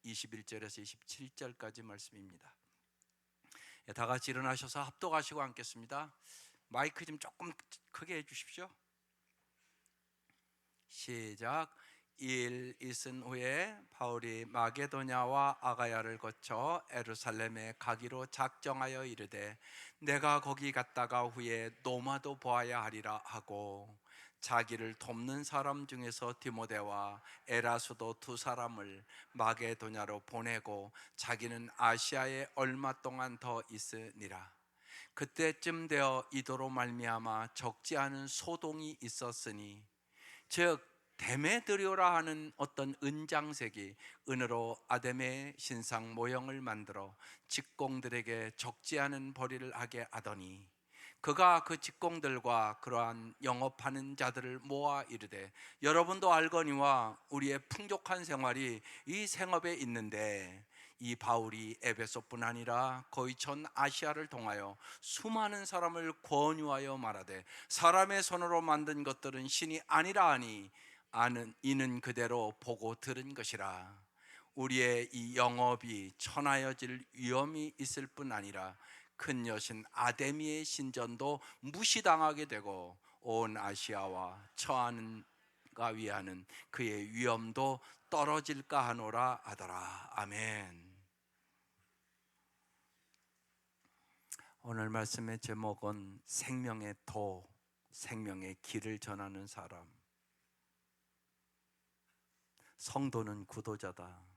21절에서 27절까지 말씀입니다. 다 같이 일어나셔서 합독하시고 앉겠습니다. 마이크 좀 조금 크게 해주십시오. 시작. 일 있은 후에 바울이 마게도냐와 아가야를 거쳐 예루살렘에 가기로 작정하여 이르되 내가 거기 갔다가 후에 노마도 보아야 하리라 하고 자기를 돕는 사람 중에서 디모데와 에라수도 두 사람을 마게도냐로 보내고 자기는 아시아에 얼마 동안 더 있으니라. 그때쯤 되어 이도로 말미암아 적지 않은 소동이 있었으니 즉 데메드리오라 하는 어떤 은장색이 은으로 아데메 신상 모형을 만들어 직공들에게 적지 않은 벌이를 하게 하더니 그가 그 직공들과 그러한 영업하는 자들을 모아 이르되 여러분도 알거니와 우리의 풍족한 생활이 이 생업에 있는데 이 바울이 에베소뿐 아니라 거의 전 아시아를 통하여 수많은 사람을 권유하여 말하되 사람의 손으로 만든 것들은 신이 아니라 하니 이는 그대로 보고 들은 것이라. 우리의 이 영업이 천하여질 위험이 있을 뿐 아니라 큰 여신 아데미의 신전도 무시당하게 되고 온 아시아와 처하는가 위하는 그의 위엄도 떨어질까 하노라 하더라. 아멘. 오늘 말씀의 제목은 생명의 도, 생명의 길을 전하는 사람. 성도는 구도자다.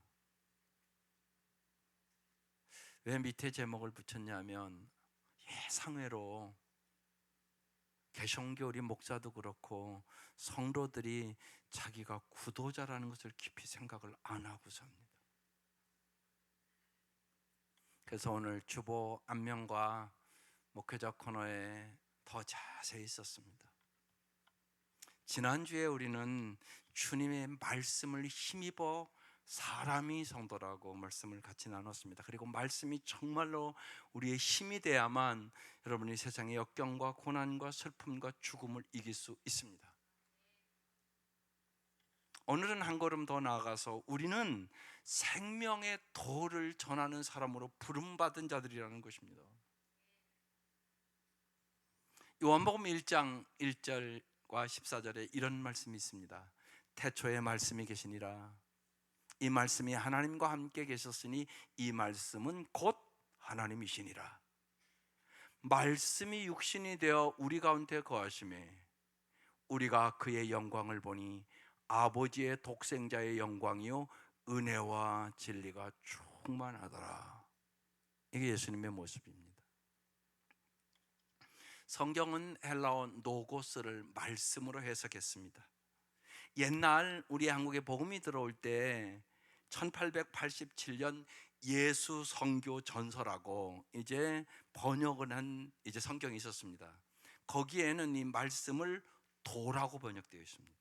왜 밑에 제목을 붙였냐면 예상외로 개성교 우리 목사도 그렇고 성도들이 자기가 구도자라는 것을 깊이 생각을 안 하고 삽니다. 그래서 오늘 주보 안면과 목회자 코너에 더 자세히 썼습니다. 지난주에 우리는 주님의 말씀을 힘입어 사람이 성도라고 말씀을 같이 나눴습니다. 그리고 말씀이 정말로 우리의 힘이 돼야만 여러분이 세상의 역경과 고난과 슬픔과 죽음을 이길 수 있습니다. 오늘은 한 걸음 더 나아가서 우리는 생명의 도를 전하는 사람으로 부름받은 자들이라는 것입니다. 요한복음 1장 1절과 14절에 이런 말씀이 있습니다. 태초에 말씀이 계시니라. 이 말씀이 하나님과 함께 계셨으니 이 말씀은 곧 하나님이시니라. 말씀이 육신이 되어 우리 가운데 거하심에 우리가 그의 영광을 보니 아버지의 독생자의 영광이요 은혜와 진리가 충만하더라. 이게 예수님의 모습입니다. 성경은 헬라어 노고스를 말씀으로 해석했습니다. 옛날 우리 한국에 복음이 들어올 때 1887년 예수 선교 전서라고 이제 번역을 한 이제 성경이 있었습니다. 거기에는 이 말씀을 도라고 번역되어 있습니다.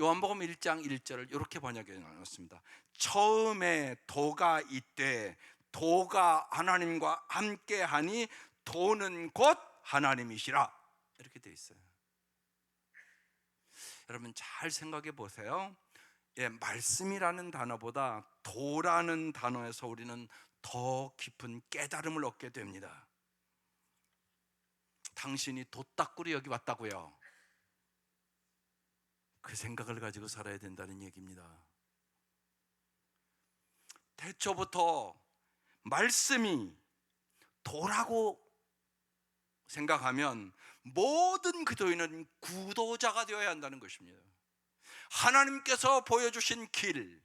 요한복음 1장 1절을 이렇게 번역해 놨습니다. 처음에 도가 있되 도가 하나님과 함께하니 도는 곧 하나님이시라. 이렇게 되어 있어요. 여러분 잘 생각해 보세요. 말씀이라는 단어보다 도라는 단어에서 우리는 더 깊은 깨달음을 얻게 됩니다. 당신이 도딱구리 여기 왔다고요? 그 생각을 가지고 살아야 된다는 얘기입니다. 태초부터 말씀이 도라고 생각하면 모든 그도인은 구도자가 되어야 한다는 것입니다. 하나님께서 보여주신 길,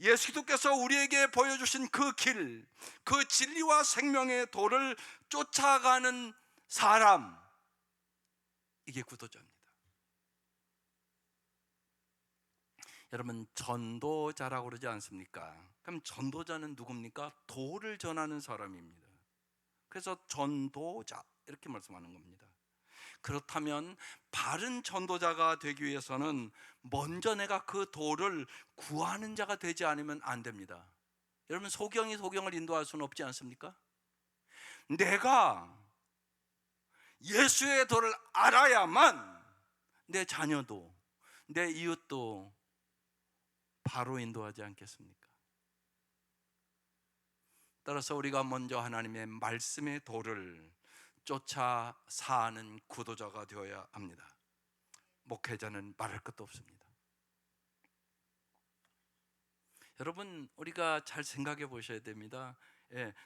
예수 그리스도께서 우리에게 보여주신 그 길, 그 진리와 생명의 도를 쫓아가는 사람, 이게 구도자입니다. 여러분 전도자라고 그러지 않습니까? 그럼 전도자는 누굽니까? 도를 전하는 사람입니다. 그래서 전도자 이렇게 말씀하는 겁니다. 그렇다면 바른 전도자가 되기 위해서는 먼저 내가 그 도를 구하는 자가 되지 않으면 안 됩니다. 여러분 소경이 소경을 인도할 수는 없지 않습니까? 내가 예수의 도를 알아야만 내 자녀도 내 이웃도 바로 인도하지 않겠습니까? 따라서 우리가 먼저 하나님의 말씀의 도를 쫓아 사는 구도자가 되어야 합니다. 목회자는 말할 것도 없습니다. 여러분, 우리가 잘 생각해 보셔야 됩니다.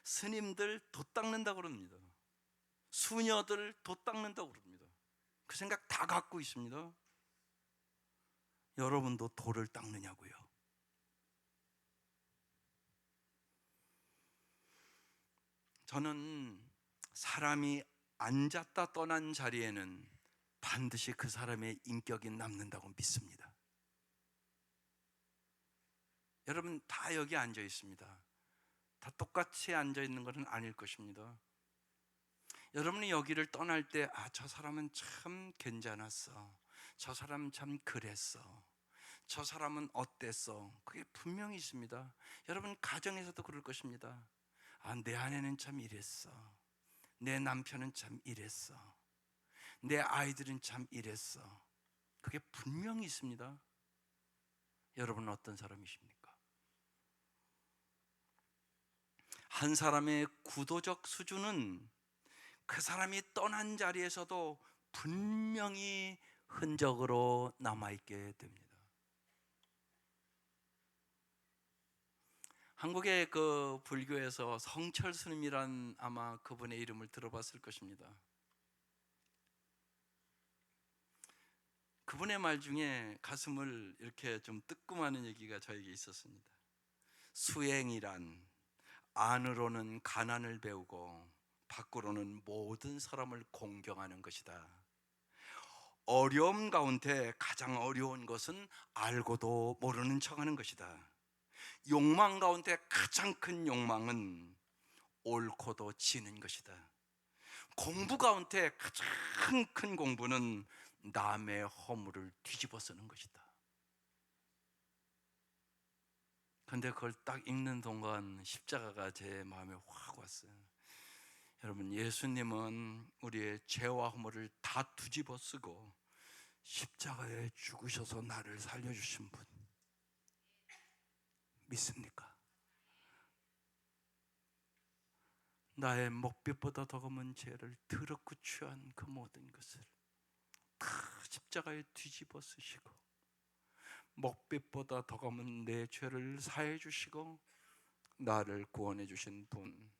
스님들 돛 닦는다고 그럽니다. 수녀들 돛 닦는다고 그럽니다. 그 생각 다 갖고 있습니다. 여러분도 돌을 닦느냐고요? 저는 사람이 앉았다 떠난 자리에는 반드시 그 사람의 인격이 남는다고 믿습니다. 여러분 다 여기 앉아 있습니다. 다 똑같이 앉아 있는 것은 아닐 것입니다. 여러분이 여기를 떠날 때 저 사람은 참 괜찮았어, 저 사람 참 그랬어, 저 사람은 어땠어, 그게 분명히 있습니다. 여러분 가정에서도 그럴 것입니다. 내 아내는 참 이랬어, 내 남편은 참 이랬어, 내 아이들은 참 이랬어. 그게 분명히 있습니다. 여러분은 어떤 사람이십니까? 한 사람의 구도적 수준은 그 사람이 떠난 자리에서도 분명히 흔적으로 남아있게 됩니다. 한국의 그 불교에서 성철 스님이란 아마 그분의 이름을 들어봤을 것입니다. 그분의 말 중에 가슴을 이렇게 좀 뜨끔하는 얘기가 저에게 있었습니다. 수행이란 안으로는 가난을 배우고 밖으로는 모든 사람을 공경하는 것이다. 어려움 가운데 가장 어려운 것은 알고도 모르는 척하는 것이다. 욕망 가운데 가장 큰 욕망은 옳고도 지는 것이다. 공부 가운데 가장 큰 공부는 남의 허물을 뒤집어 쓰는 것이다. 그런데 그걸 딱 읽는 동안 십자가가 제 마음에 확 왔어요. 여러분, 예수님은 우리의 죄와 허물을 다 뒤집어 쓰고 십자가에 죽으셔서 나를 살려주신 분 믿습니까? 나의 목빛보다 더 검은 죄를 더럽고 추한 그 모든 것을 다 십자가에 뒤집어 쓰시고 목빛보다 더 검은 내 죄를 사해 주시고 나를 구원해 주신 분,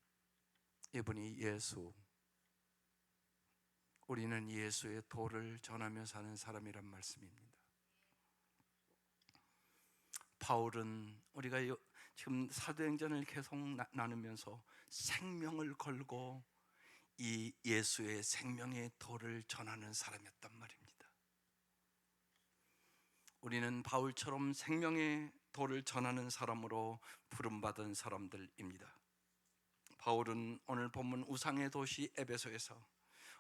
이분이 예수. 우리는 예수의 도를 전하며 사는 사람이란 말씀입니다. 바울은 우리가 지금 사도행전을 계속 나누면서 생명을 걸고 이 예수의 생명의 도를 전하는 사람이었단 말입니다. 우리는 바울처럼 생명의 도를 전하는 사람으로 부름받은 사람들입니다. 바울은 오늘 본문 우상의 도시 에베소에서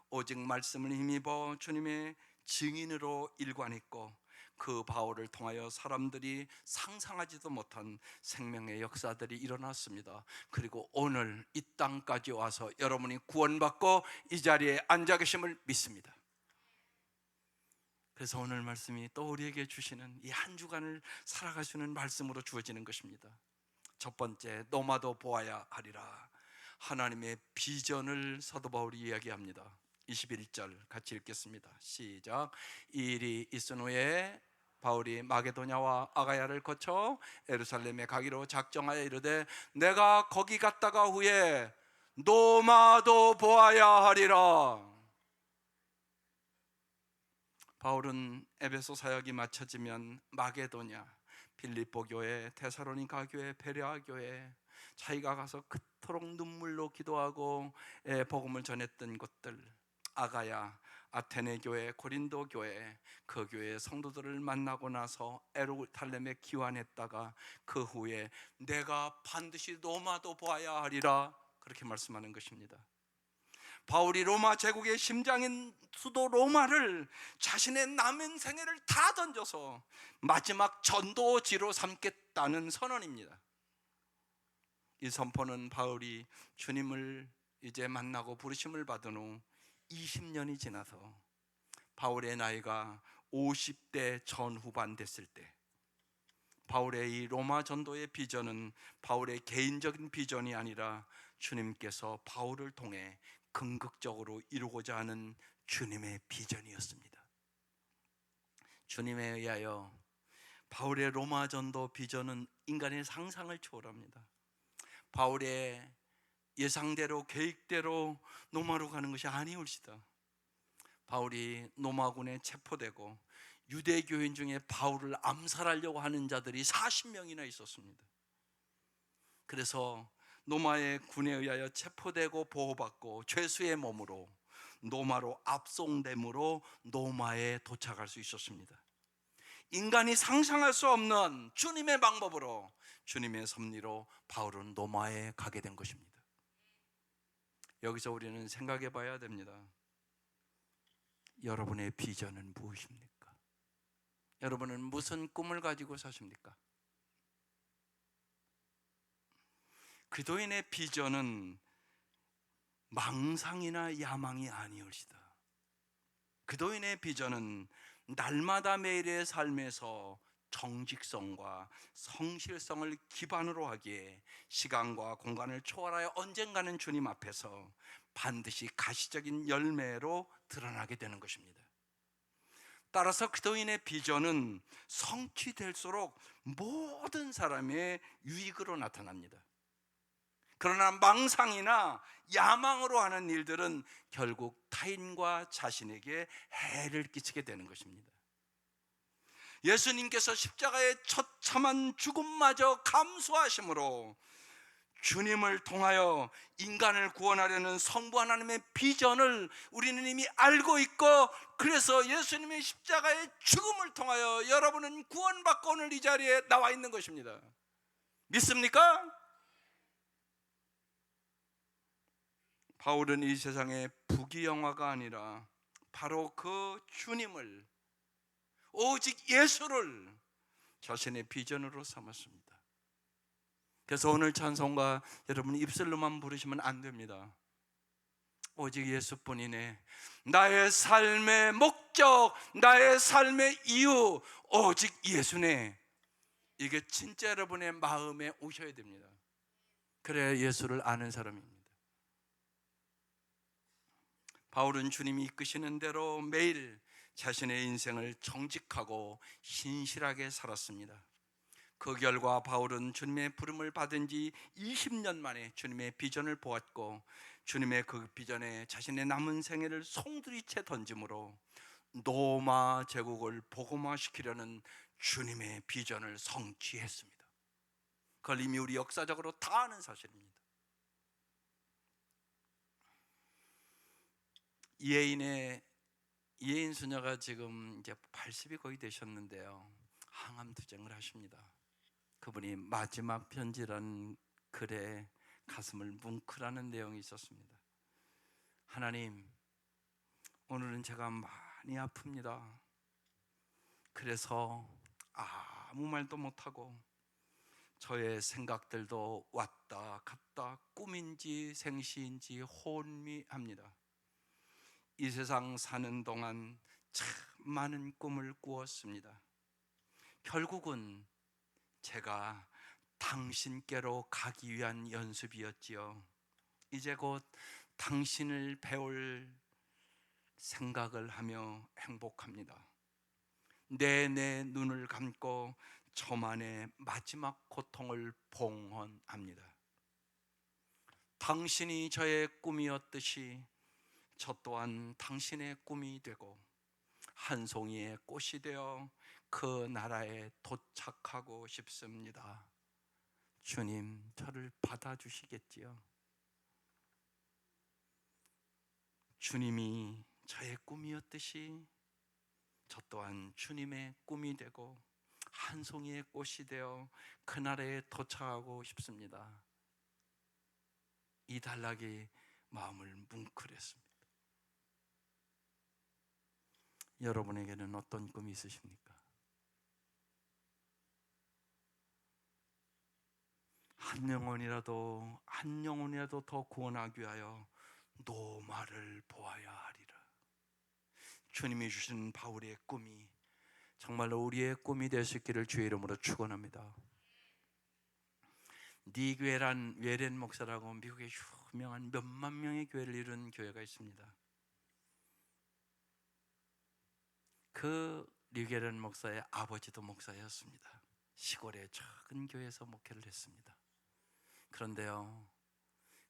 오직 말씀을 힘입어 주님의 증인으로 일관했고 그 바울을 통하여 사람들이 상상하지도 못한 생명의 역사들이 일어났습니다. 그리고 오늘 이 땅까지 와서 여러분이 구원받고 이 자리에 앉아 계심을 믿습니다. 그래서 오늘 말씀이 또 우리에게 주시는 이 한 주간을 살아가시는 말씀으로 주어지는 것입니다. 첫 번째, 노마도 보아야 하리라. 하나님의 비전을 사도 바울이 이야기합니다. 21절 같이 읽겠습니다. 시작. 이 일이 있은 후에 바울이 마게도냐와 아가야를 거쳐 예루살렘에 가기로 작정하여 이르되 내가 거기 갔다가 후에 노마도 보아야 하리라. 바울은 에베소 사역이 마쳐지면 마게도냐, 빌립보 교회, 데살로니가 교회, 베레아 교회, 자기가 가서 그토록 눈물로 기도하고 복음을 전했던 곳들, 아가야, 아테네 교회, 고린도 교회, 그 교회의 성도들을 만나고 나서 예루살렘에 귀환했다가 그 후에 내가 반드시 로마도 보아야 하리라 그렇게 말씀하는 것입니다. 바울이 로마 제국의 심장인 수도 로마를 자신의 남은 생애를 다 던져서 마지막 전도지로 삼겠다는 선언입니다. 이 선포는 바울이 주님을 이제 만나고 부르심을 받은 후 20년이 지나서 바울의 나이가 50대 전후반 됐을 때 바울의 이 로마 전도의 비전은 바울의 개인적인 비전이 아니라 주님께서 바울을 통해 궁극적으로 이루고자 하는 주님의 비전이었습니다. 주님에 의하여 바울의 로마 전도 비전은 인간의 상상을 초월합니다. 바울의 예상대로 계획대로 로마로 가는 것이 아니올시다. 바울이 로마군에 체포되고 유대교인 중에 바울을 암살하려고 하는 자들이 40명이나 있었습니다. 그래서 로마의 군에 의하여 체포되고 보호받고 죄수의 몸으로 로마로 압송됨으로 로마에 도착할 수 있었습니다. 인간이 상상할 수 없는 주님의 방법으로, 주님의 섭리로 바울은 로마에 가게 된 것입니다. 여기서 우리는 생각해 봐야 됩니다. 여러분의 비전은 무엇입니까? 여러분은 무슨 꿈을 가지고 사십니까? 그리스도인의 비전은 망상이나 야망이 아니올시다. 그리스도인의 비전은 날마다 매일의 삶에서 정직성과 성실성을 기반으로 하기에 시간과 공간을 초월하여 언젠가는 주님 앞에서 반드시 가시적인 열매로 드러나게 되는 것입니다. 따라서 그리스도인의 비전은 성취될수록 모든 사람의 유익으로 나타납니다. 그러나 망상이나 야망으로 하는 일들은 결국 타인과 자신에게 해를 끼치게 되는 것입니다. 예수님께서 십자가의 처참한 죽음마저 감수하심으로 주님을 통하여 인간을 구원하려는 성부 하나님의 비전을 우리는 이미 알고 있고, 그래서 예수님의 십자가의 죽음을 통하여 여러분은 구원받고 오늘 이 자리에 나와 있는 것입니다. 믿습니까? 바울은 이 세상의 부귀영화가 아니라 바로 그 주님을, 오직 예수를 자신의 비전으로 삼았습니다. 그래서 오늘 찬송가 여러분 입술로만 부르시면 안 됩니다. 오직 예수뿐이네. 나의 삶의 목적, 나의 삶의 이유, 오직 예수네. 이게 진짜 여러분의 마음에 오셔야 됩니다. 그래야 예수를 아는 사람입니다. 바울은 주님이 이끄시는 대로 매일 자신의 인생을 정직하고 신실하게 살았습니다. 그 결과 바울은 주님의 부름을 받은 지 20년 만에 주님의 비전을 보았고, 주님의 그 비전에 자신의 남은 생애를 송두리째 던짐으로 로마 제국을 복음화시키려는 주님의 비전을 성취했습니다. 그걸 이미 우리 역사적으로 다 아는 사실입니다. 이혜인 수녀가 지금 이제 80이 거의 되셨는데요, 항암 투쟁을 하십니다. 그분이 마지막 편지라는 글에 가슴을 뭉클하는 내용이 있었습니다. 하나님, 오늘은 제가 많이 아픕니다. 그래서 아무 말도 못하고 저의 생각들도 왔다 갔다 꿈인지 생시인지 혼미합니다. 이 세상 사는 동안 참 많은 꿈을 꾸었습니다. 결국은 제가 당신께로 가기 위한 연습이었지요. 이제 곧 당신을 배울 생각을 하며 행복합니다. 내 눈을 감고 저만의 마지막 고통을 봉헌합니다. 당신이 저의 꿈이었듯이 저 또한 당신의 꿈이 되고 한 송이의 꽃이 되어 그 나라에 도착하고 싶습니다. 주님, 저를 받아주시겠지요? 주님이 저의 꿈이었듯이 저 또한 주님의 꿈이 되고 한 송이의 꽃이 되어 그 나라에 도착하고 싶습니다. 이 단락이 마음을 뭉클했습니다. 여러분에게는 어떤 꿈이 있으십니까? 한 영혼이라도 더 구원하기 위하여 노마를 보아야 하리라. 주님이 주신 바울의 꿈이 정말로 우리의 꿈이 될 수 있기를 주의 이름으로 축원합니다. 니괴란 웨렌 목사라고 미국의 유명한 몇만 명의 교회를 이룬 교회가 있습니다. 그 니괴란 목사의 아버지도 목사였습니다. 시골의 작은 교회에서 목회를 했습니다. 그런데요,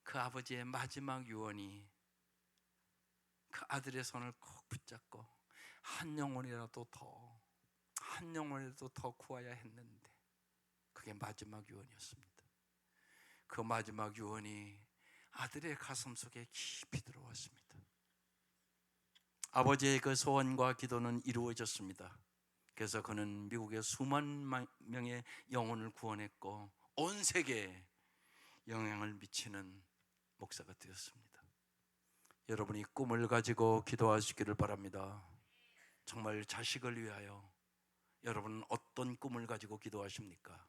그 아버지의 마지막 유언이 그 아들의 손을 꼭 붙잡고 한 영혼이라도 더 구해야 했는데, 그게 마지막 유언이었습니다. 그 마지막 유언이 아들의 가슴 속에 깊이 들어왔습니다. 아버지의 그 소원과 기도는 이루어졌습니다. 그래서 그는 미국의 수만 명의 영혼을 구원했고 온 세계에 영향을 미치는 목사가 되었습니다. 여러분이 꿈을 가지고 기도하시기를 바랍니다. 정말 자식을 위하여 여러분은 어떤 꿈을 가지고 기도하십니까?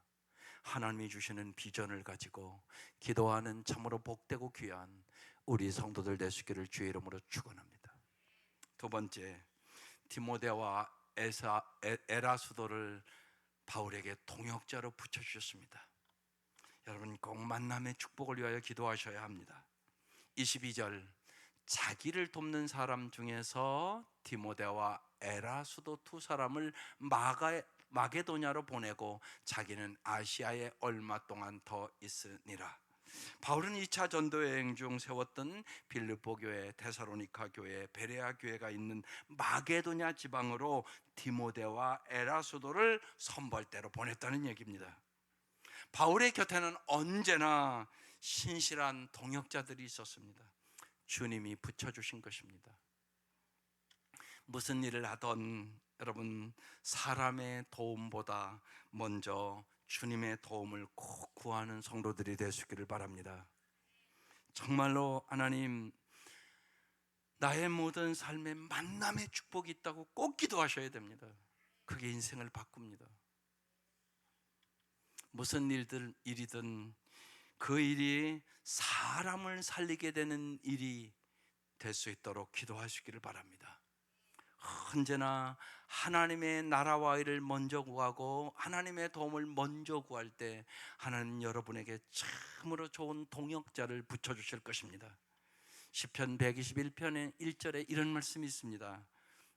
하나님이 주시는 비전을 가지고 기도하는 참으로 복되고 귀한 우리 성도들 되시기를 주의 이름으로 축원합니다. 두 번째, 디모데와 에라수도를 바울에게 동역자로 붙여주셨습니다. 여러분 꼭 만남의 축복을 위하여 기도하셔야 합니다. 22절, 자기를 돕는 사람 중에서 디모데와 에라수도 두 사람을 마게도냐로 보내고 자기는 아시아에 얼마 동안 더 있으니라. 바울은 2차 전도 여행 중 세웠던 빌립보 교회, 데살로니가 교회, 베레아 교회가 있는 마게도냐 지방으로 디모데와 에라수도를 선발대로 보냈다는 얘기입니다. 바울의 곁에는 언제나 신실한 동역자들이 있었습니다. 주님이 붙여주신 것입니다. 무슨 일을 하던 여러분, 사람의 도움보다 먼저 주님의 도움을 꼭 구하는 성도들이 되시기를 바랍니다. 정말로 하나님, 나의 모든 삶에 만남의 축복이 있다고 꼭 기도하셔야 됩니다. 그게 인생을 바꿉니다. 무슨 일이든 그 일이 사람을 살리게 되는 일이 될 수 있도록 기도하시기를 바랍니다. 언제나 하나님의 나라와 일을 먼저 구하고 하나님의 도움을 먼저 구할 때 하나님 여러분에게 참으로 좋은 동역자를 붙여주실 것입니다. 시편 121편의 1절에 이런 말씀이 있습니다.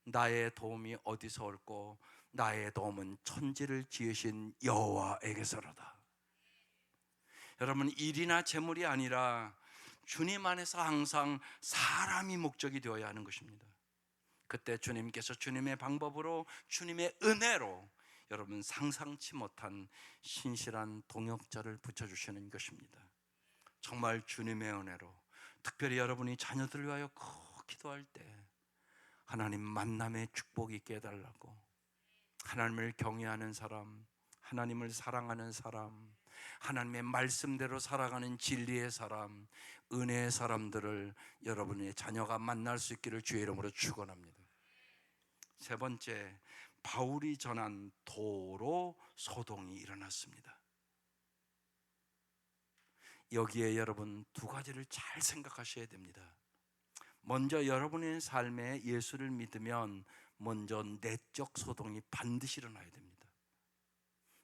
나의 도움이 어디서 올꼬? 나의 도움은 천지를 지으신 여호와에게서로다. 여러분, 일이나 재물이 아니라 주님 안에서 항상 사람이 목적이 되어야 하는 것입니다. 그때 주님께서 주님의 방법으로, 주님의 은혜로 여러분 상상치 못한 신실한 동역자를 붙여주시는 것입니다. 정말 주님의 은혜로, 특별히 여러분이 자녀들을 위하여 꼭 기도할 때 하나님 만남의 축복이 있게 해달라고, 하나님을 경외하는 사람, 하나님을 사랑하는 사람, 하나님의 말씀대로 살아가는 진리의 사람, 은혜의 사람들을 여러분의 자녀가 만날 수 있기를 주의 이름으로 축원합니다. 세 번째, 바울이 전한 도로 소동이 일어났습니다. 여기에 여러분 두 가지를 잘 생각하셔야 됩니다. 먼저 여러분의 삶에 예수를 믿으면 먼저 내적 소동이 반드시 일어나야 됩니다.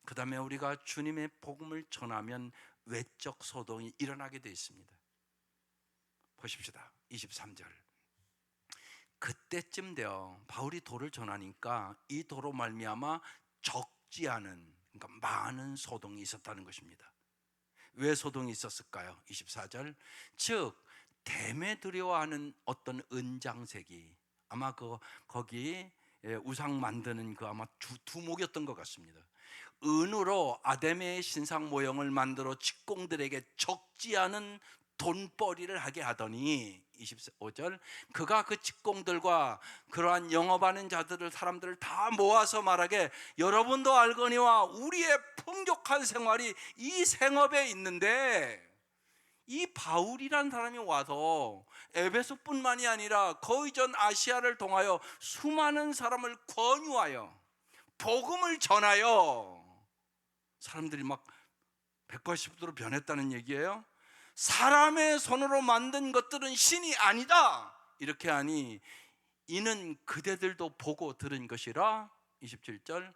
그 다음에 우리가 주님의 복음을 전하면 외적 소동이 일어나게 되어 있습니다. 보십시다. 23절. 그때쯤 되어 바울이 도를 전하니까 이 도로 말미암아 적지 않은, 그러니까 많은 소동이 있었다는 것입니다. 왜 소동이 있었을까요? 24절. 즉 데메드리오하는 어떤 은장색이, 아마 거기 우상 만드는 그 아마 두목이었던 것 같습니다. 은으로 아데메의 신상 모형을 만들어 직공들에게 적지 않은 돈벌이를 하게 하더니 25절, 그가 그 직공들과 그러한 영업하는 자들을, 사람들을 다 모아서 말하게, 여러분도 알거니와 우리의 풍족한 생활이 이 생업에 있는데, 이 바울이란 사람이 와서 에베소뿐만이 아니라 거의 전 아시아를 통하여 수많은 사람을 권유하여 복음을 전하여 사람들이 막 180도로 변했다는 얘기예요. 사람의 손으로 만든 것들은 신이 아니다, 이렇게 하니 이는 그대들도 보고 들은 것이라 27절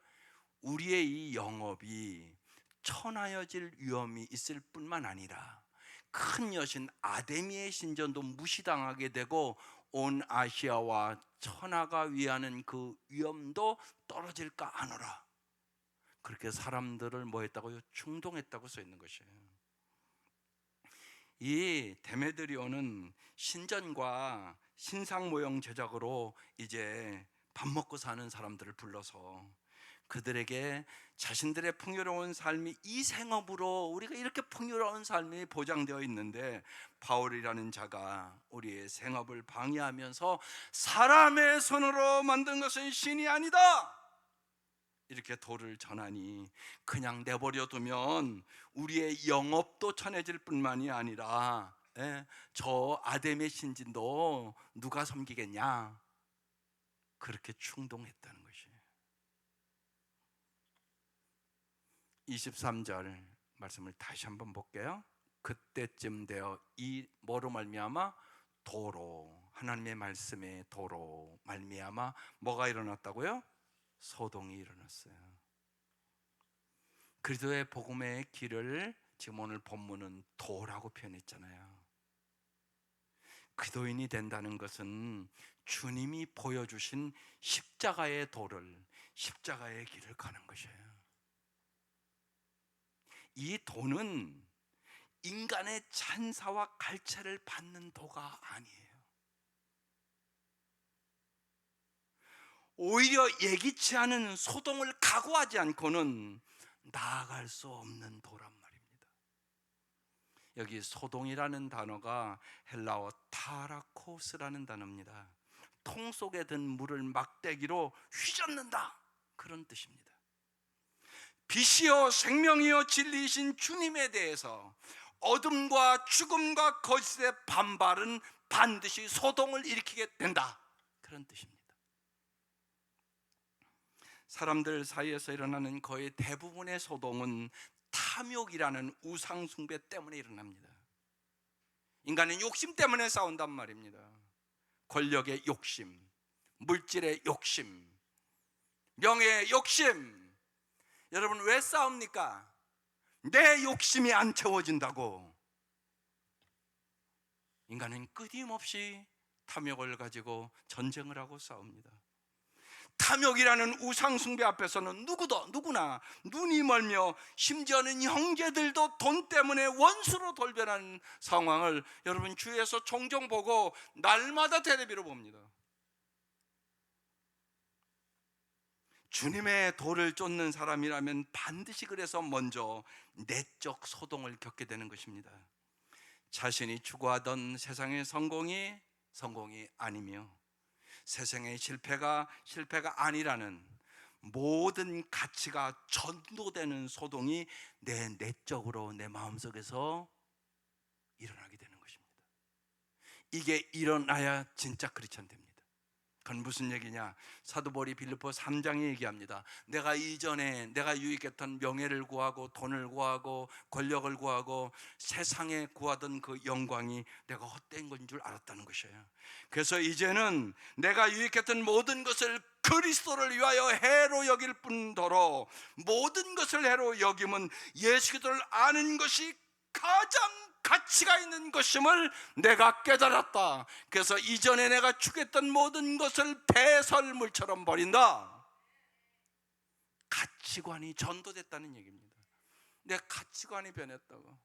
우리의 이 영업이 천하여질 위험이 있을 뿐만 아니라 큰 여신 아데미의 신전도 무시당하게 되고 온 아시아와 천하가 위하는 그 위험도 떨어질까 하노라. 그렇게 사람들을 뭐 했다고요? 충동했다고 써 있는 것이에요. 이 데메드리오는 신전과 신상 모형 제작으로 이제 밥 먹고 사는 사람들을 불러서 그들에게 자신들의 풍요로운 삶이 이 생업으로 우리가 이렇게 풍요로운 삶이 보장되어 있는데 바울이라는 자가 우리의 생업을 방해하면서 사람의 손으로 만든 것은 신이 아니다 이렇게 도를 전하니 그냥 내버려 두면 우리의 영업도 천해질 뿐만이 아니라 저 아담의 신진도 누가 섬기겠냐 그렇게 충동했다는 것이에요. 23절 말씀을 다시 한번 볼게요. 그때쯤 되어 이 뭐로 말미암아 도로 하나님의 말씀에 도로 말미암아 뭐가 일어났다고요? 소동이 일어났어요. 그리스도의 복음의 길을 지금 오늘 본문은 도라고 표현했잖아요. 그리스도인이 된다는 것은 주님이 보여주신 십자가의 도를 십자가의 길을 가는 것이에요. 이 도는 인간의 찬사와 갈채를 받는 도가 아니에요. 오히려 예기치 않은 소동을 각오하지 않고는 나아갈 수 없는 도란 말입니다. 여기 소동이라는 단어가 헬라어 타라코스라는 단어입니다. 통 속에 든 물을 막대기로 휘젓는다 그런 뜻입니다. 빛이요 생명이요 진리이신 주님에 대해서 어둠과 죽음과 거짓의 반발은 반드시 소동을 일으키게 된다 그런 뜻입니다. 사람들 사이에서 일어나는 거의 대부분의 소동은 탐욕이라는 우상 숭배 때문에 일어납니다. 인간은 욕심 때문에 싸운단 말입니다. 권력의 욕심, 물질의 욕심, 명예의 욕심. 여러분 왜 싸웁니까? 내 욕심이 안 채워진다고. 인간은 끊임없이 탐욕을 가지고 전쟁을 하고 싸웁니다. 탐욕이라는 우상숭배 앞에서는 누구나 눈이 멀며 심지어는 형제들도 돈 때문에 원수로 돌변하는 상황을 여러분 주위에서 종종 보고 날마다 텔레비로 봅니다. 주님의 도를 쫓는 사람이라면 반드시 그래서 먼저 내적 소동을 겪게 되는 것입니다. 자신이 추구하던 세상의 성공이 아니며 세상의 실패가 아니라는 모든 가치가 전도되는 소동이 내 내적으로 내 마음속에서 일어나게 되는 것입니다. 이게 일어나야 진짜 크리스찬 됩니다. 그건 무슨 얘기냐? 사도 바울이 빌립보 3장에 얘기합니다. 내가 이전에 내가 유익했던 명예를 구하고 돈을 구하고 권력을 구하고 세상에 구하던 그 영광이 내가 헛된 건 줄 알았다는 것이에요. 그래서 이제는 내가 유익했던 모든 것을 그리스도를 위하여 해로 여길 뿐더러 모든 것을 해로 여김은 예수 그리스도를 아는 것이 가장 가치가 있는 것임을 내가 깨달았다. 그래서 이전에 내가 추구했던 모든 것을 배설물처럼 버린다. 가치관이 전도됐다는 얘기입니다. 내 가치관이 변했다고.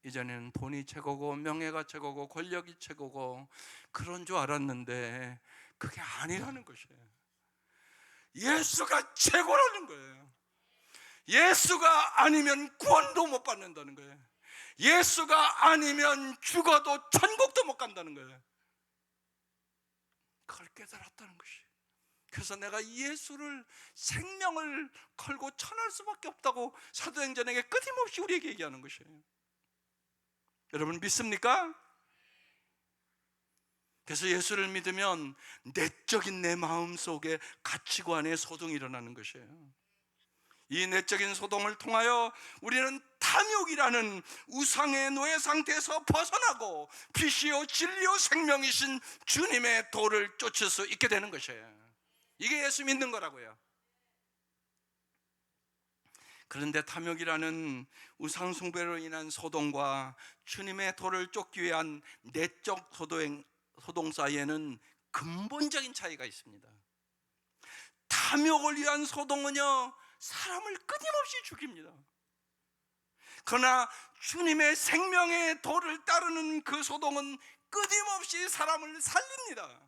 이전에는 돈이 최고고 명예가 최고고 권력이 최고고 그런 줄 알았는데 그게 아니라는 것이에요. 예수가 최고라는 거예요. 예수가 아니면 구원도 못 받는다는 거예요. 예수가 아니면 죽어도 천국도 못 간다는 거예요. 그걸 깨달았다는 것이에요. 그래서 내가 예수를 생명을 걸고 천할 수밖에 없다고 사도행전에게 끊임없이 우리에게 얘기하는 것이에요. 여러분 믿습니까? 그래서 예수를 믿으면 내적인 내 마음 속에 가치관의 소동이 일어나는 것이에요. 이 내적인 소동을 통하여 우리는 탐욕이라는 우상의 노예 상태에서 벗어나고 빛이요 진리요 생명이신 주님의 도를 쫓을 수 있게 되는 것이에요. 이게 예수 믿는 거라고요. 그런데 탐욕이라는 우상숭배로 인한 소동과 주님의 도를 쫓기 위한 내적 소동 사이에는 근본적인 차이가 있습니다. 탐욕을 위한 소동은요, 사람을 끊임없이 죽입니다. 그러나 주님의 생명의 도를 따르는 그 소동은 끊임없이 사람을 살립니다.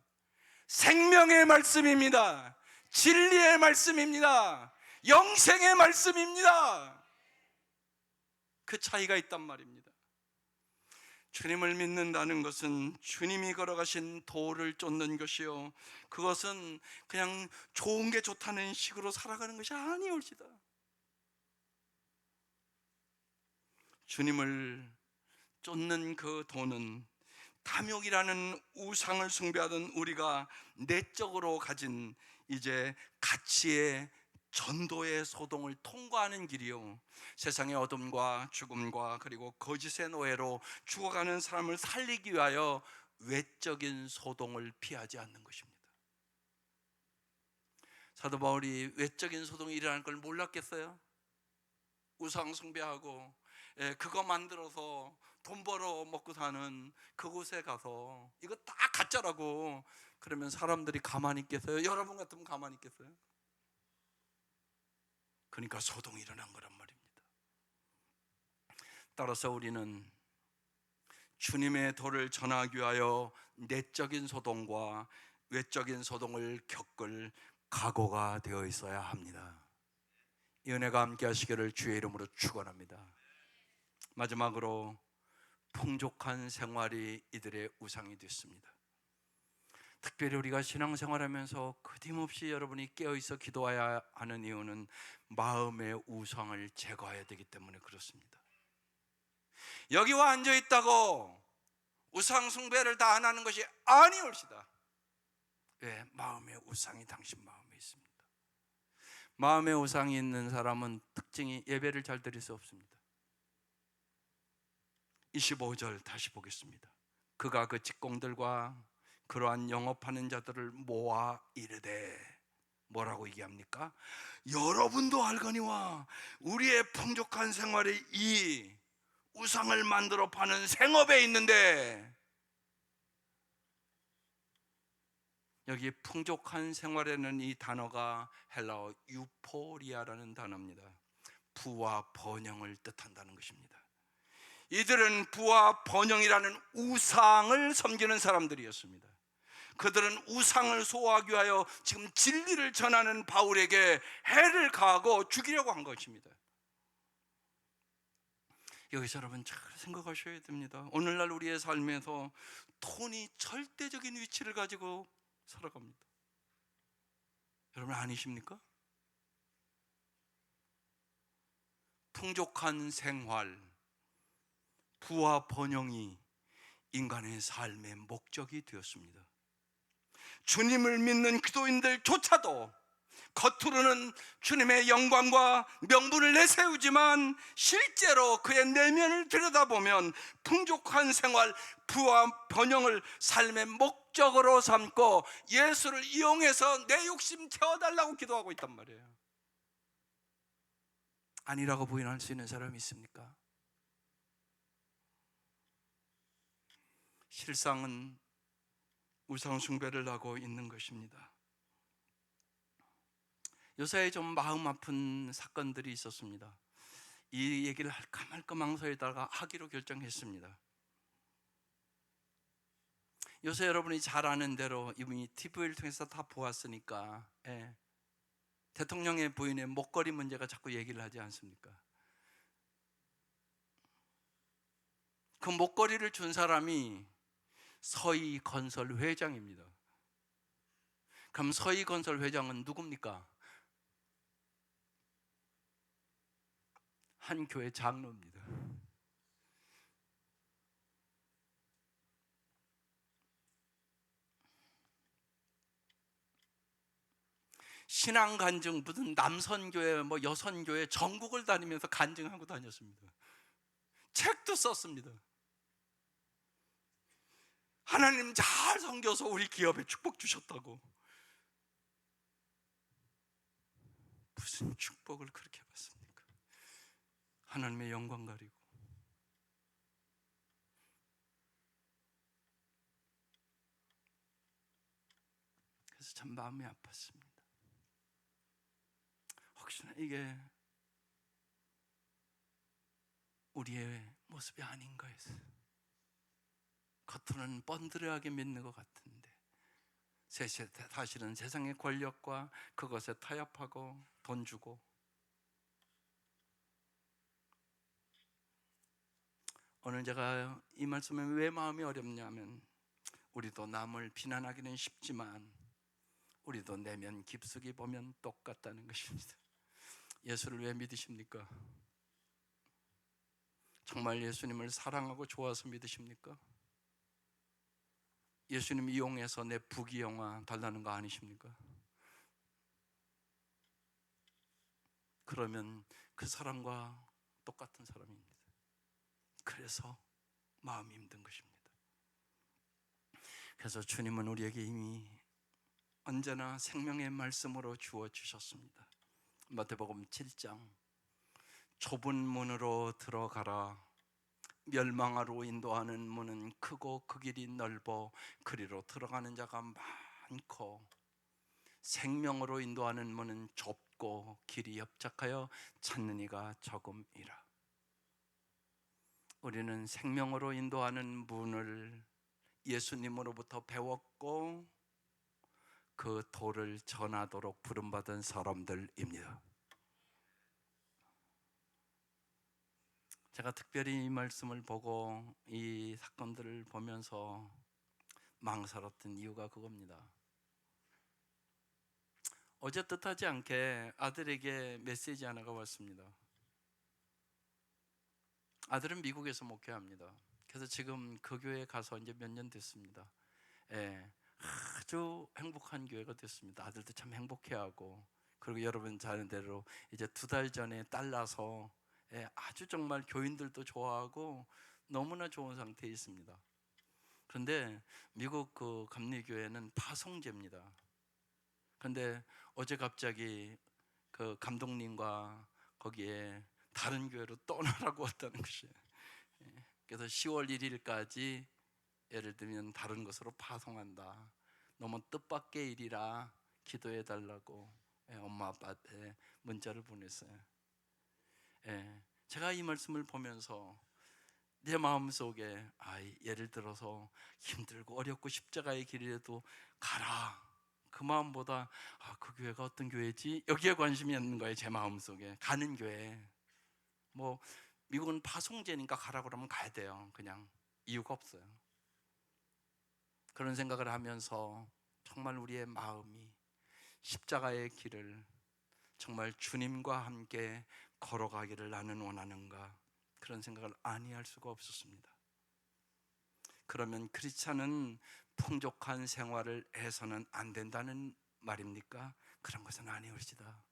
생명의 말씀입니다. 진리의 말씀입니다. 영생의 말씀입니다. 그 차이가 있단 말입니다. 주님을 믿는다는 것은 주님이 걸어가신 도를 쫓는 것이요, 그것은 그냥 좋은 게 좋다는 식으로 살아가는 것이 아니올지다. 주님을 쫓는 그 도는 탐욕이라는 우상을 숭배하던 우리가 내적으로 가진 이제 가치의 전도의 소동을 통과하는 길이요, 세상의 어둠과 죽음과 그리고 거짓의 노예로 죽어가는 사람을 살리기 위하여 외적인 소동을 피하지 않는 것입니다. 사도 바울이 외적인 소동이 일어나는 걸 몰랐겠어요? 우상 숭배하고 그거 만들어서 돈 벌어 먹고 사는 그곳에 가서 이거 다 가짜라고 그러면 사람들이 가만히 있겠어요? 여러분 같으면 가만히 있겠어요? 그러니까 소동이 일어난 거란 말입니다. 따라서 우리는 주님의 도를 전하기 위하여 내적인 소동과 외적인 소동을 겪을 각오가 되어 있어야 합니다. 이 은혜가 함께 하시기를 주의 이름으로 축원합니다. 마지막으로 풍족한 생활이 이들의 우상이 됐습니다. 특별히 우리가 신앙생활하면서 끊임없이 여러분이 깨어있어 기도해야 하는 이유는 마음의 우상을 제거해야 되기 때문에 그렇습니다. 여기 와 앉아있다고 우상 숭배를 다 안 하는 것이 아니올시다. 왜? 마음의 우상이 당신 마음에 있습니다. 마음의 우상이 있는 사람은 특징이 예배를 잘 드릴 수 없습니다. 25절 다시 보겠습니다. 그가 그 직공들과 그러한 영업하는 자들을 모아 이르되, 뭐라고 얘기합니까? 여러분도 알거니와 우리의 풍족한 생활이 이 우상을 만들어 파는 생업에 있는데, 여기 풍족한 생활에는 이 단어가 헬라어 유포리아라는 단어입니다. 부와 번영을 뜻한다는 것입니다. 이들은 부와 번영이라는 우상을 섬기는 사람들이었습니다. 그들은 우상을 소화하기 위하여 지금 진리를 전하는 바울에게 해를 가하고 죽이려고 한 것입니다. 여기서 여러분 잘 생각하셔야 됩니다. 오늘날 우리의 삶에서 돈이 절대적인 위치를 가지고 살아갑니다. 여러분 아니십니까? 풍족한 생활, 부와 번영이 인간의 삶의 목적이 되었습니다. 주님을 믿는 기도인들조차도 겉으로는 주님의 영광과 명분을 내세우지만 실제로 그의 내면을 들여다보면 풍족한 생활, 부와 번영을 삶의 목적으로 삼고 예수를 이용해서 내 욕심 채워달라고 기도하고 있단 말이에요. 아니라고 부인할 수 있는 사람이 있습니까? 실상은 우상 숭배를 하고 있는 것입니다. 요새 좀 마음 아픈 사건들이 있었습니다. 이 얘기를 할까 말까 망설이다가 하기로 결정했습니다. 요새 여러분이 잘 아는 대로 이분이 TV를 통해서 다 보았으니까 대통령의 부인의 목걸이 문제가 자꾸 얘기를 하지 않습니까? 그 목걸이를 준 사람이 서희건설 회장입니다. 그럼 서희건설 회장은 누굽니까? 한 교회 장로입니다. 신앙 간증, 무슨 남선교회, 여선교회 전국을 다니면서 간증하고 다녔습니다. 책도 썼습니다. 하나님 잘 섬겨서 우리 기업에 축복 주셨다고. 무슨 축복을 그렇게 받습니까? 하나님의 영광 가리고 그래서 참 마음이 아팠습니다. 혹시나 이게 우리의 모습이 아닌가 해서. 겉으로는 뻔드레하게 믿는 것 같은데 사실은 세상의 권력과 그것에 타협하고 돈 주고. 오늘 제가 이 말씀에 왜 마음이 어렵냐면, 우리도 남을 비난하기는 쉽지만 우리도 내면 깊숙이 보면 똑같다는 것입니다. 예수를 왜 믿으십니까? 정말 예수님을 사랑하고 좋아서 믿으십니까? 예수님 이용해서 내 부귀영화 달라는 거 아니십니까? 그러면 그 사람과 똑같은 사람입니다. 그래서 마음이 힘든 것입니다. 그래서 주님은 우리에게 이미 언제나 생명의 말씀으로 주어 주셨습니다. 마태복음 7장, 좁은 문으로 들어가라. 멸망하러 인도하는 문은 크고 그 길이 넓어 그리로 들어가는 자가 많고, 생명으로 인도하는 문은 좁고 길이 협착하여 찾는 이가 적음이라. 우리는 생명으로 인도하는 문을 예수님으로부터 배웠고 그 도를 전하도록 부름받은 사람들입니다. 제가 특별히 이 말씀을 보고 이 사건들을 보면서 망설였던 이유가 그겁니다. 어제 뜻하지 않게 아들에게 메시지 하나가 왔습니다. 아들은 미국에서 목회합니다. 그래서 지금 그 교회에 가서 이제 몇 년 됐습니다. 예, 아주 행복한 교회가 됐습니다. 아들도 참 행복해하고, 그리고 여러분 잘 아는 대로 이제 2달 전에 딸 낳아서 아주 정말 교인들도 좋아하고 너무나 좋은 상태에 있습니다. 그런데 미국 그 감리교회는 파송제입니다. 그런데 어제 갑자기 그 감독님과 거기에 다른 교회로 떠나라고 왔다는 것이에요. 그래서 10월 1일까지 예를 들면 다른 곳으로 파송한다. 너무 뜻밖의 일이라 기도해 달라고 엄마 아빠한테 문자를 보냈어요. 제가 이 말씀을 보면서 내 마음속에 예를 들어서 힘들고 어렵고 십자가의 길이라도 가라, 그 마음보다 그 교회가 어떤 교회지? 여기에 관심이 있는 거예요. 제 마음속에 가는 교회. 뭐 미국은 파송제니까 가라 그러면 가야 돼요. 그냥 이유가 없어요. 그런 생각을 하면서 정말 우리의 마음이 십자가의 길을 정말 주님과 함께 걸어가기를 나는 원하는가, 그런 생각을 아니할 수가 없었습니다. 그러면 크리스찬은 풍족한 생활을 해서는 안 된다는 말입니까? 그런 것은 아니올지다.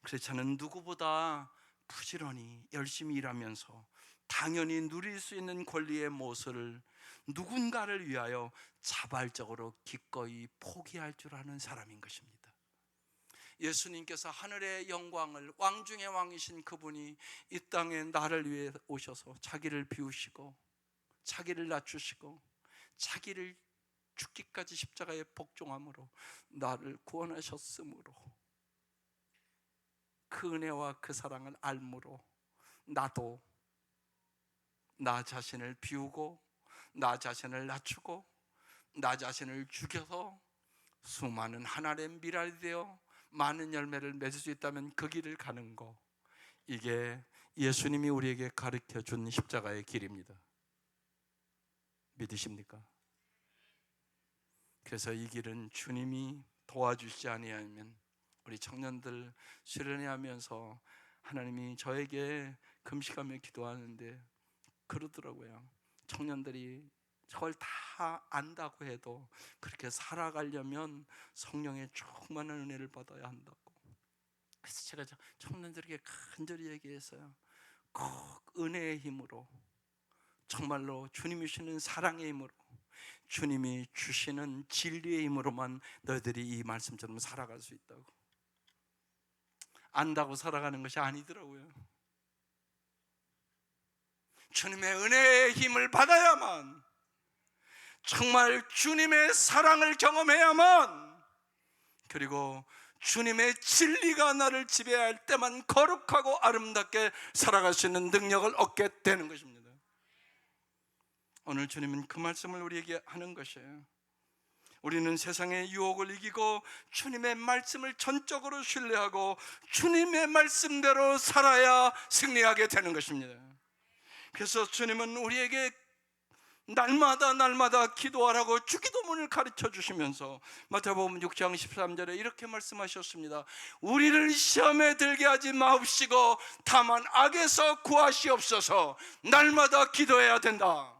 크리스찬은 누구보다 부지런히 열심히 일하면서 당연히 누릴 수 있는 권리의 모습을 누군가를 위하여 자발적으로 기꺼이 포기할 줄 아는 사람인 것입니다. 예수님께서 하늘의 영광을, 왕 중의 왕이신 그분이 이 땅에 나를 위해 오셔서 자기를 비우시고 자기를 낮추시고 자기를 죽기까지 십자가에 복종함으로 나를 구원하셨으므로, 그 은혜와 그 사랑을 알므로 나도 나 자신을 비우고 나 자신을 낮추고 나 자신을 죽여서 수많은 하나님의 미랄이 되어 많은 열매를 맺을 수 있다면 그 길을 가는 거, 이게 예수님이 우리에게 가르쳐 준 십자가의 길입니다. 믿으십니까? 그래서 이 길은 주님이 도와주시지 아니하면, 우리 청년들 수련회하면서 하나님이 저에게 금식하며 기도하는데 그러더라고요. 청년들이 저걸 다 안다고 해도 그렇게 살아가려면 성령의 충만한 은혜를 받아야 한다고. 그래서 제가 청년들에게 간절히 얘기했어요. 꼭 은혜의 힘으로, 정말로 주님이 주시는 사랑의 힘으로, 주님이 주시는 진리의 힘으로만 너희들이 이 말씀처럼 살아갈 수 있다고. 안다고 살아가는 것이 아니더라고요. 주님의 은혜의 힘을 받아야만, 정말 주님의 사랑을 경험해야만, 그리고 주님의 진리가 나를 지배할 때만 거룩하고 아름답게 살아갈 수 있는 능력을 얻게 되는 것입니다. 오늘 주님은 그 말씀을 우리에게 하는 것이에요. 우리는 세상의 유혹을 이기고 주님의 말씀을 전적으로 신뢰하고 주님의 말씀대로 살아야 승리하게 되는 것입니다. 그래서 주님은 우리에게 날마다 기도하라고 주기도문을 가르쳐 주시면서 마태복음 6장 13절에 이렇게 말씀하셨습니다. 우리를 시험에 들게 하지 마옵시고 다만 악에서 구하시옵소서. 날마다 기도해야 된다.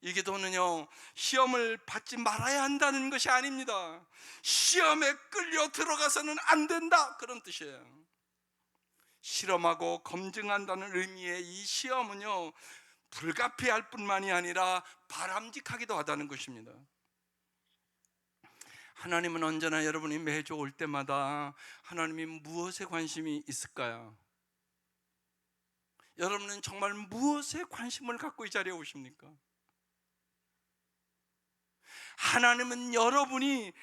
이 기도는요, 시험을 받지 말아야 한다는 것이 아닙니다. 시험에 끌려 들어가서는 안 된다, 그런 뜻이에요. 실험하고 검증한다는 의미의 이 시험은요, 불가피할 뿐만이 아니라 바람직하기도 하다는 것입니다. 하나님은 언제나 여러분이 매주 올 때마다 하나님이 무엇에 관심이 있을까요? 여러분은 정말 무엇에 관심을 갖고 이 자리에 오십니까? 하나님은 여러분이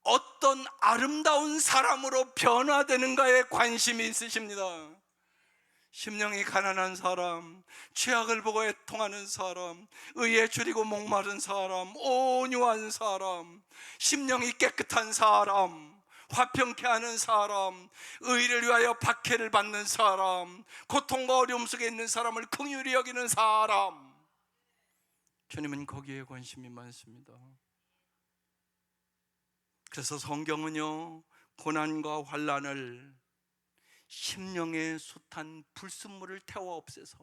어떤 아름다운 사람으로 변화되는가에 관심이 있으십니다. 심령이 가난한 사람, 죄악을 보고 애통하는 사람, 의에 줄이고 목마른 사람, 온유한 사람, 심령이 깨끗한 사람, 화평케 하는 사람, 의를 위하여 박해를 받는 사람, 고통과 어려움 속에 있는 사람을 긍휼히 여기는 사람, 주님은 거기에 관심이 많습니다. 그래서 성경은요, 고난과 환난을 심령의 숱한 불순물을 태워 없애서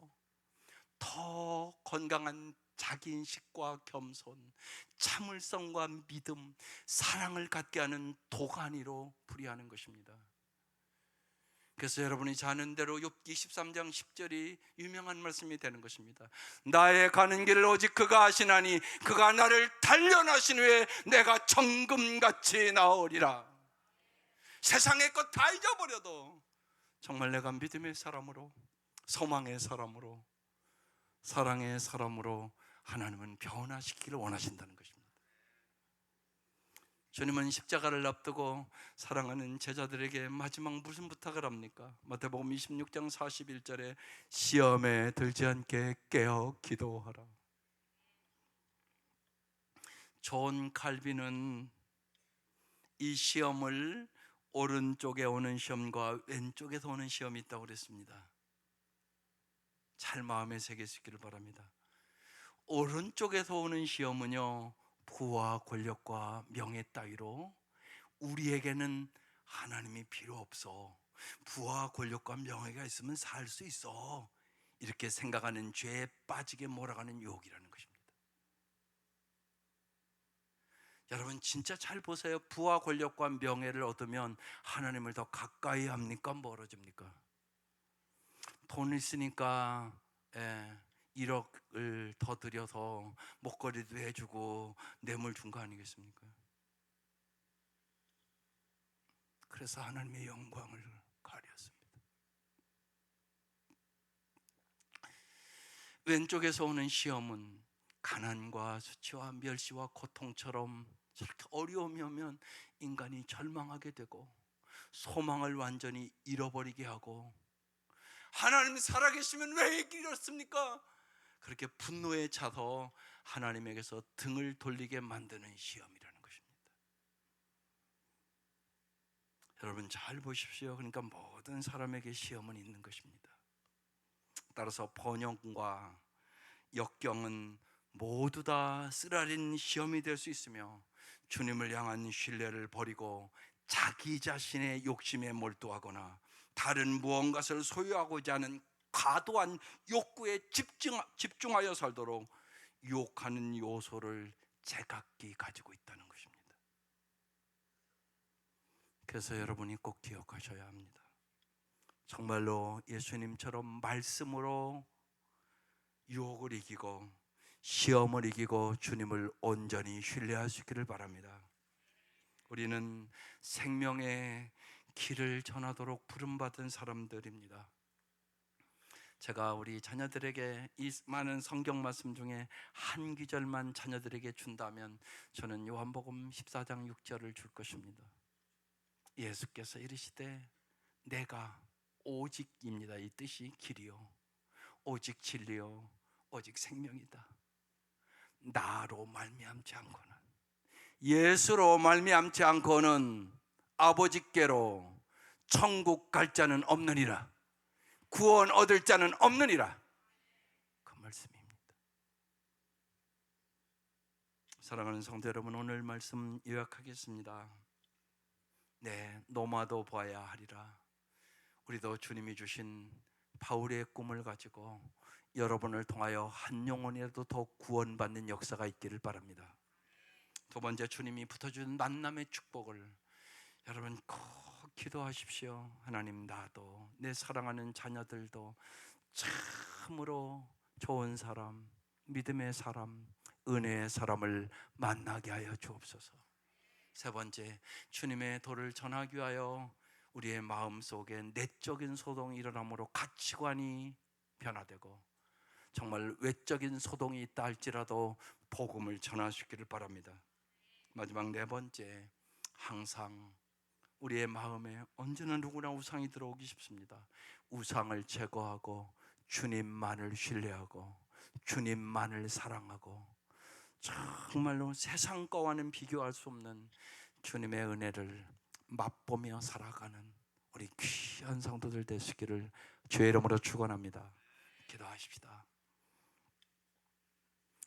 더 건강한 자기인식과 겸손, 참을성과 믿음, 사랑을 갖게 하는 도가니로 풀이하는 것입니다. 그래서 여러분이 자는 대로 욥기 13장 10절이 유명한 말씀이 되는 것입니다. 나의 가는 길을 오직 그가 아시나니 그가 나를 단련하신 후에 내가 정금같이 나으리라. 세상의 것 다 잊어버려도 정말 내가 믿음의 사람으로, 소망의 사람으로, 사랑의 사람으로 하나님은 변화시키기를 원하신다는 것입니다. 주님은 십자가를 앞두고 사랑하는 제자들에게 마지막 무슨 부탁을 합니까? 마태복음 26장 41절에 시험에 들지 않게 깨어 기도하라. 존 칼빈은 이 시험을 오른쪽에 오는 시험과 왼쪽에서 오는 시험이 있다고 그랬습니다. 잘 마음에 새기시기를 바랍니다. 오른쪽에서 오는 시험은요, 부와 권력과 명예 따위로 우리에게는 하나님이 필요 없어, 부와 권력과 명예가 있으면 살 수 있어, 이렇게 생각하는 죄에 빠지게 몰아가는 유혹이라는 것입니다. 여러분 진짜 잘 보세요. 부와 권력과 명예를 얻으면 하나님을 더 가까이 합니까? 멀어집니까? 돈 있으니까 1억을 더 들여서 목걸이도 해주고 뇌물 준 거 아니겠습니까? 그래서 하나님의 영광을 가렸습니다. 왼쪽에서 오는 시험은 가난과 수치와 멸시와 고통처럼 저렇게 어려움이 오면 인간이 절망하게 되고 소망을 완전히 잃어버리게 하고, 하나님이 살아계시면 왜 이렇습니까? 그렇게 분노에 차서 하나님에게서 등을 돌리게 만드는 시험이라는 것입니다. 여러분 잘 보십시오. 그러니까 모든 사람에게 시험은 있는 것입니다. 따라서 번영과 역경은 모두 다 쓰라린 시험이 될 수 있으며, 주님을 향한 신뢰를 버리고 자기 자신의 욕심에 몰두하거나 다른 무언가를 소유하고자 하는 과도한 욕구에 집중하여 살도록 유혹하는 요소를 제각기 가지고 있다는 것입니다. 그래서 여러분이 꼭 기억하셔야 합니다. 정말로 예수님처럼 말씀으로 유혹을 이기고 시험을 이기고 주님을 온전히 신뢰할 수 있기를 바랍니다. 우리는 생명의 길을 전하도록 부름받은 사람들입니다. 제가 우리 자녀들에게 이 많은 성경 말씀 중에 한 구절만 자녀들에게 준다면 저는 요한복음 14장 6절을 줄 것입니다. 예수께서 이르시되 내가 오직입니다. 이 뜻이 길이요, 오직 진리요, 오직 생명이다. 나로 말미암지 않고는, 예수로 말미암지 않고는 아버지께로 천국 갈 자는 없느니라. 구원 얻을 자는 없느니라. 그 말씀입니다. 사랑하는 성도 여러분, 오늘 말씀 요약하겠습니다. 네, 노마도 보아야 하리라. 우리도 주님이 주신 바울의 꿈을 가지고 여러분을 통하여 한 영혼이라도 더 구원받는 역사가 있기를 바랍니다. 두 번째, 주님이 붙어준 만남의 축복을 여러분 꼭 기도하십시오. 하나님, 나도 내 사랑하는 자녀들도 참으로 좋은 사람, 믿음의 사람, 은혜의 사람을 만나게 하여 주옵소서. 세 번째, 주님의 도를 전하기 위하여 우리의 마음속에 내적인 소동이 일어남으로 가치관이 변화되고 정말 외적인 소동이 있다 할지라도 복음을 전하시기를 바랍니다. 마지막 네 번째, 항상 우리의 마음에 언제나 누구나 우상이 들어오기 쉽습니다. 우상을 제거하고 주님만을 신뢰하고 주님만을 사랑하고 정말로 세상 것과는 비교할 수 없는 주님의 은혜를 맛보며 살아가는 우리 귀한 성도들 되시기를 주의 이름으로 축원합니다. 기도하십시다.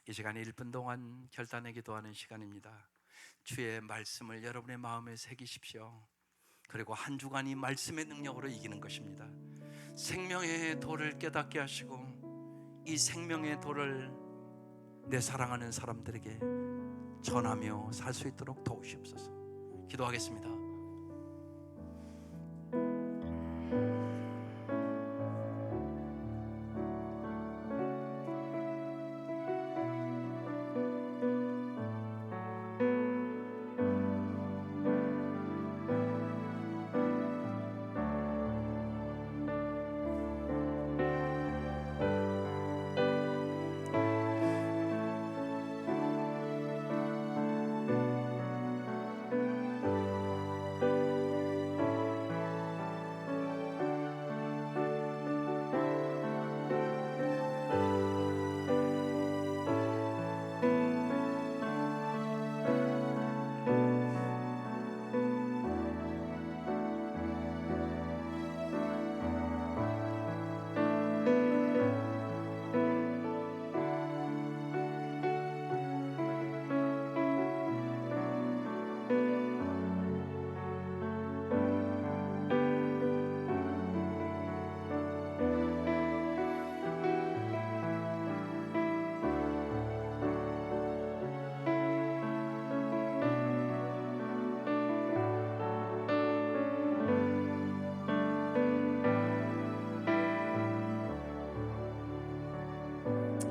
이 시간에 1분 동안 결단의 기도하는 시간입니다. 주의 말씀을 여러분의 마음에 새기십시오. 그리고 한 주간 이 말씀의 능력으로 이기는 것입니다. 생명의 도를 깨닫게 하시고 이 생명의 도를 내 사랑하는 사람들에게 전하며 살 수 있도록 도우시옵소서. 기도하겠습니다.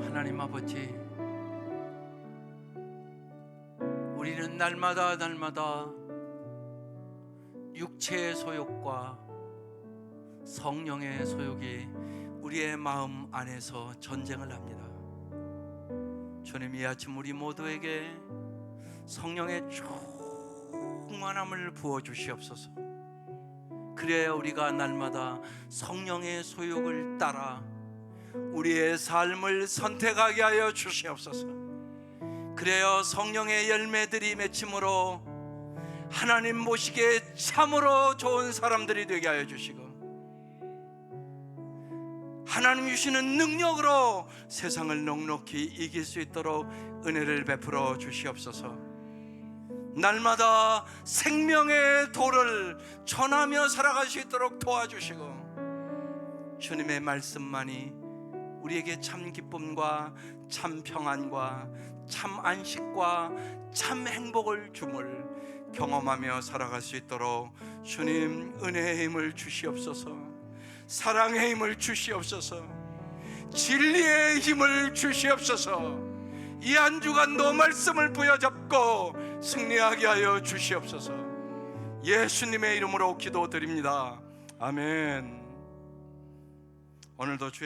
하나님 아버지, 우리는 날마다 육체의 소욕과 성령의 소욕이 우리의 마음 안에서 전쟁을 합니다. 주님, 이 아침 우리 모두에게 성령의 충만함을 부어주시옵소서. 그래야 우리가 날마다 성령의 소욕을 따라 우리의 삶을 선택하게 하여 주시옵소서. 그래야 성령의 열매들이 맺힘으로 하나님 보시기에 참으로 좋은 사람들이 되게 하여 주시고 하나님 주시는 능력으로 세상을 넉넉히 이길 수 있도록 은혜를 베풀어 주시옵소서. 날마다 생명의 도를 전하며 살아갈 수 있도록 도와주시고 주님의 말씀만이 우리에게 참 기쁨과 참 평안과 참 안식과 참 행복을 줌을 경험하며 살아갈 수 있도록 주님 은혜의 힘을 주시옵소서. 사랑의 힘을 주시옵소서. 진리의 힘을 주시옵소서. 이 한 주간도 말씀을 부여잡고 승리하게 하여 주시옵소서. 예수님의 이름으로 기도드립니다. 아멘. 오늘도 주의